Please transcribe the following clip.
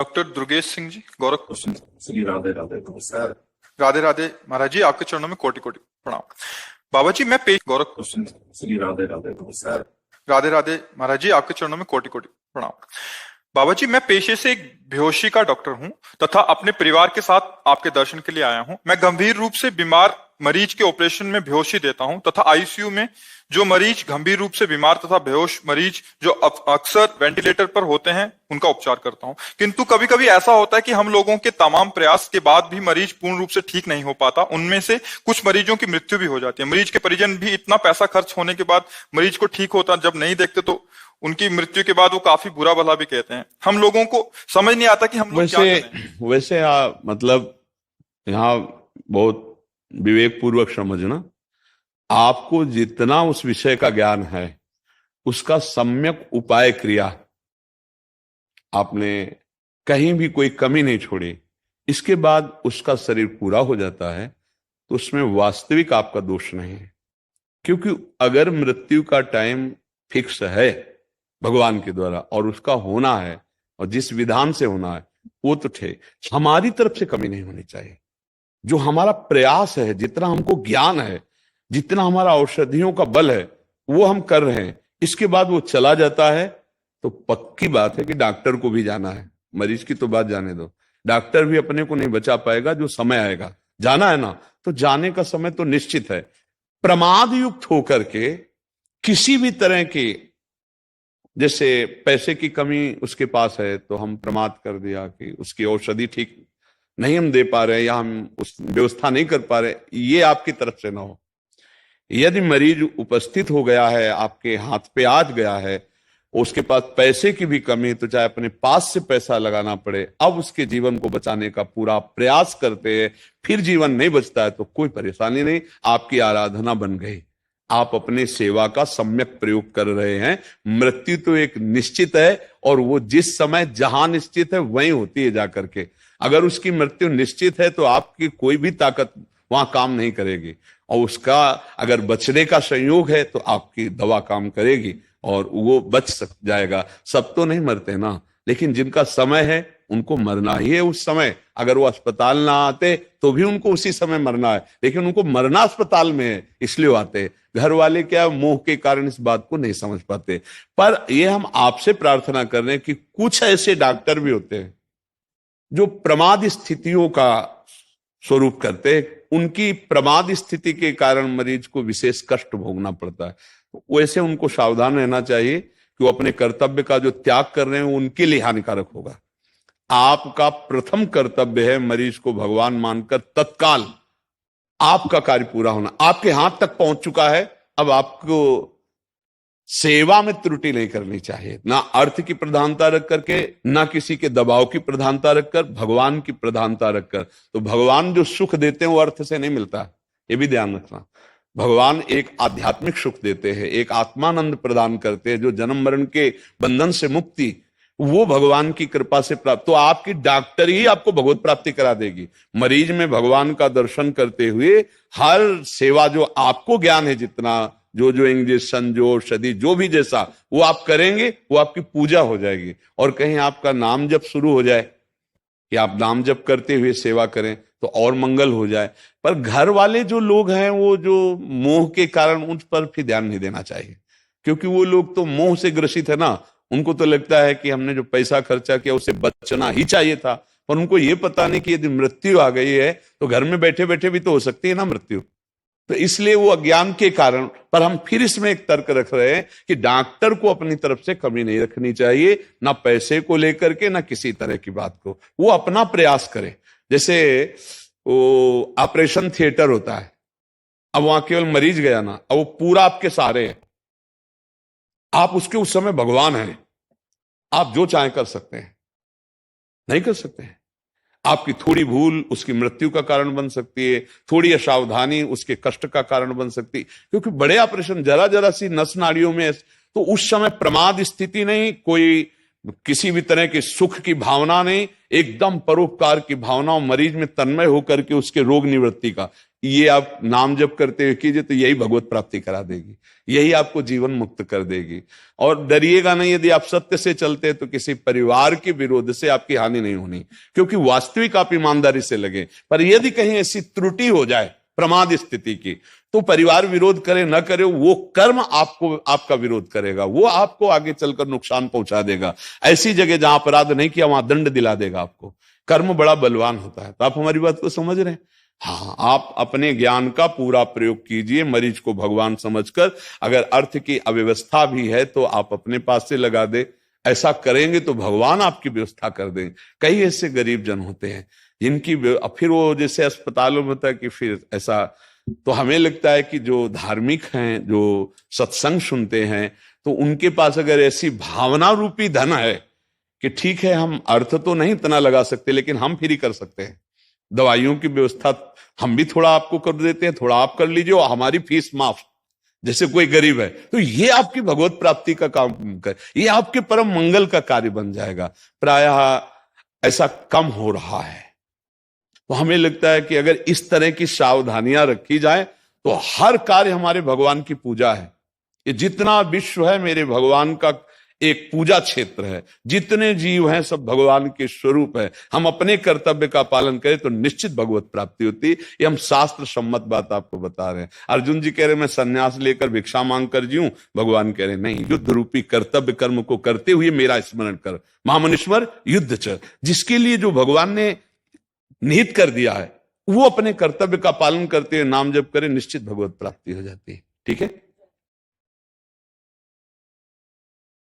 Doctor Durgesh Singh ji, Gorakhpur से। श्री राधे राधे। नमस्कार। राधे राधे महाराज जी, आपके चरणों में कोटि कोटि प्रणाम। बाबा जी, मैं पेश गोरखपुर से। श्री राधे राधे। नमस्कार। राधे राधे महाराज जी, आपके चरणों में कोटि कोटि प्रणाम। बाबा जी, मैं पेशे से एक बेहोशी का डॉक्टर हूं तथा अपने परिवार के साथ आपके दर्शन के लिए आया हूं। मैं गंभीर रूप से बीमार मरीज के ऑपरेशन में बेहोशी देता हूं तथा आईसीयू में जो मरीज गंभीर रूप से बीमार तथा बेहोश मरीज जो अक्सर वेंटिलेटर पर होते हैं उनका उपचार करता हूं। किंतु कभी कभी ऐसा होता है कि हम लोगों के तमाम प्रयास के बाद भी मरीज पूर्ण रूप से ठीक नहीं हो पाता। उनमें से कुछ मरीजों की मृत्यु भी हो जाती है। मरीज के परिजन भी इतना पैसा खर्च होने के बाद मरीज को ठीक होता जब नहीं देखते तो उनकी मृत्यु के बाद वो काफी बुरा भला भी कहते हैं। हम लोगों को समझ नहीं आता कि हम लोग क्या करें। वैसे मतलब यहाँ बहुत विवेक पूर्वक समझना, आपको जितना उस विषय का ज्ञान है उसका सम्यक उपाय क्रिया आपने कहीं भी कोई कमी नहीं छोड़ी, इसके बाद उसका शरीर पूरा हो जाता है तो उसमें वास्तविक आपका दोष नहीं है। क्योंकि अगर मृत्यु का टाइम फिक्स है भगवान के द्वारा और उसका होना है और जिस विधान से होना है वो तो ठीक, हमारी तरफ से कमी नहीं होनी चाहिए। जो हमारा प्रयास है, जितना हमको ज्ञान है, जितना हमारा औषधियों का बल है वो हम कर रहे हैं, इसके बाद वो चला जाता है तो पक्की बात है कि डॉक्टर को भी जाना है। मरीज की तो बात जाने दो, डॉक्टर भी अपने को नहीं बचा पाएगा। जो समय आएगा, जाना है ना, तो जाने का समय तो निश्चित है। प्रमाद युक्त होकर के किसी भी तरह की, जैसे पैसे की कमी उसके पास है तो हम प्रमाद कर दिया कि उसकी औषधि ठीक नहीं हम दे पा रहे या हम उस व्यवस्था नहीं कर पा रहे, ये आपकी तरफ से ना हो। यदि मरीज उपस्थित हो गया है, आपके हाथ पे आज गया है, उसके पास पैसे की भी कमी, तो चाहे अपने पास से पैसा लगाना पड़े, अब उसके जीवन को बचाने का पूरा प्रयास करते हैं, फिर जीवन नहीं बचता है तो कोई परेशानी नहीं, आपकी आराधना बन गई। आप अपनी सेवा का सम्यक प्रयोग कर रहे हैं। मृत्यु तो एक निश्चित है और वो जिस समय जहां निश्चित है वहीं होती है जाकर के। अगर उसकी मृत्यु निश्चित है तो आपकी कोई भी ताकत वहां काम नहीं करेगी, और उसका अगर बचने का संयोग है तो आपकी दवा काम करेगी और वो बच जाएगा। सब तो नहीं मरते ना, लेकिन जिनका समय है उनको मरना ही है उस समय। अगर वो अस्पताल ना आते तो भी उनको उसी समय मरना है, लेकिन उनको मरना अस्पताल में है इसलिए आते। घर वाले क्या मोह के कारण इस बात को नहीं समझ पाते। पर ये हम आपसे प्रार्थना कर रहे हैं कि कुछ ऐसे डॉक्टर भी होते हैं जो प्रमाद स्थितियों का स्वरूप करते हैं, उनकी प्रमाद स्थिति के कारण मरीज को विशेष कष्ट भोगना पड़ता है। वैसे उनको सावधान रहना चाहिए कि वो अपने कर्तव्य का जो त्याग कर रहे हैं वो उनके लिए हानिकारक होगा। आपका प्रथम कर्तव्य है मरीज को भगवान मानकर तत्काल आपका कार्य पूरा होना। आपके हाथ तक पहुंच चुका है, अब आपको सेवा में त्रुटि नहीं करनी चाहिए, ना अर्थ की प्रधानता रख करके, ना किसी के दबाव की प्रधानता रखकर, भगवान की प्रधानता रखकर। तो भगवान जो सुख देते हैं वो अर्थ से नहीं मिलता, ये भी ध्यान रखना। भगवान एक आध्यात्मिक सुख देते हैं, एक आत्मानंद प्रदान करते हैं, जो जन्म मरण के बंधन से मुक्ति वो भगवान की कृपा से प्राप्त। तो आपकी डॉक्टर ही आपको भगवत प्राप्ति करा देगी। मरीज में भगवान का दर्शन करते हुए हर सेवा जो आपको ज्ञान है, जितना जो जो इंजेक्शन, जो औषधि, जो भी जैसा वो आप करेंगे वो आपकी पूजा हो जाएगी। और कहीं आपका नाम जप शुरू हो जाए कि आप नाम जप करते हुए सेवा करें तो और मंगल हो जाए। पर घर वाले जो लोग हैं वो जो मोह के कारण, उन पर भी ध्यान नहीं देना चाहिए, क्योंकि वो लोग तो मोह से ग्रसित है ना। उनको तो लगता है कि हमने जो पैसा खर्चा किया उससे बचना ही चाहिए था, पर उनको ये पता नहीं कि यदि मृत्यु आ गई है तो घर में बैठे बैठे भी तो हो सकती है ना मृत्यु। तो इसलिए वो अज्ञान के कारण। पर हम फिर इसमें एक तर्क रख रहे हैं कि डॉक्टर को अपनी तरफ से कमी नहीं रखनी चाहिए, ना पैसे को लेकर के, ना किसी तरह की बात को। वो अपना प्रयास करे। जैसे वो ऑपरेशन थिएटर होता है, अब वहां केवल मरीज गया ना, अब वो पूरा आपके सहारे है, आप उसके उस समय भगवान हैं, आप जो चाहे कर सकते हैं। नहीं कर सकते हैं, आपकी थोड़ी भूल उसकी मृत्यु का कारण बन सकती है, थोड़ी असावधानी उसके कष्ट का कारण बन सकती है। क्योंकि बड़े ऑपरेशन जरा जरा सी नस नाड़ियों में, तो उस समय प्रमाद स्थिति नहीं, कोई किसी भी तरह के सुख की भावना नहीं, एकदम परोपकार की भावना और मरीज में तन्मय होकर के उसके रोग निवृत्ति का, ये आप नाम जप करते हुए कीजिए तो यही भगवत प्राप्ति करा देगी, यही आपको जीवन मुक्त कर देगी। और डरिएगा नहीं, यदि आप सत्य से चलते हैं तो किसी परिवार के विरोध से आपकी हानि नहीं होनी, क्योंकि वास्तविक आप ईमानदारी से लगे। पर यदि कहीं ऐसी त्रुटि हो जाए प्रमाद स्थिति की, तो परिवार विरोध करे न करे, वो कर्म आपको आपका विरोध करेगा, वो आपको आगे चलकर नुकसान पहुंचा देगा। ऐसी जगह जहां अपराध नहीं किया वहां दंड दिला देगा आपको। कर्म बड़ा बलवान होता है। तो आप हमारी बात को समझ रहे हैं? हाँ, आप अपने ज्ञान का पूरा प्रयोग कीजिए मरीज को भगवान समझकर। अगर अर्थ की अव्यवस्था भी है तो आप अपने पास से लगा दे, ऐसा करेंगे तो भगवान आपकी व्यवस्था कर दें। कई ऐसे गरीब जन होते हैं जिनकी फिर वो जैसे अस्पतालों में होता है कि फिर ऐसा, तो हमें लगता है कि जो धार्मिक हैं, जो सत्संग सुनते हैं, तो उनके पास अगर ऐसी भावना रूपी धन है कि ठीक है हम अर्थ तो नहीं इतना लगा सकते लेकिन हम फ्री कर सकते हैं, दवाइयों की व्यवस्था हम भी थोड़ा आपको कर देते हैं, थोड़ा आप कर लीजिए और हमारी फीस माफ, जैसे कोई गरीब है, तो ये आपकी भगवत प्राप्ति का काम कर, ये आपके परम मंगल का कार्य बन जाएगा। प्रायः ऐसा कम हो रहा है। तो हमें लगता है कि अगर इस तरह की सावधानियां रखी जाए तो हर कार्य हमारे भगवान की पूजा है। ये जितना विश्व है मेरे भगवान का एक पूजा क्षेत्र है, जितने जीव हैं सब भगवान के स्वरूप है। हम अपने कर्तव्य का पालन करें तो निश्चित भगवत प्राप्ति होती है। ये हम शास्त्र सम्मत बात आपको बता रहे हैं। अर्जुन जी कह रहे मैं सन्यास लेकर भिक्षा मांग कर जीऊं, भगवान कह रहे नहीं, युद्ध रूपी कर्तव्य कर्म को करते हुए मेरा स्मरण कर, महामनीश्वर युद्ध चल। जिसके लिए जो भगवान ने निहित कर दिया है वो अपने कर्तव्य का पालन करते हुए नाम जप करे, निश्चित भगवत प्राप्ति हो जाती है। ठीक है।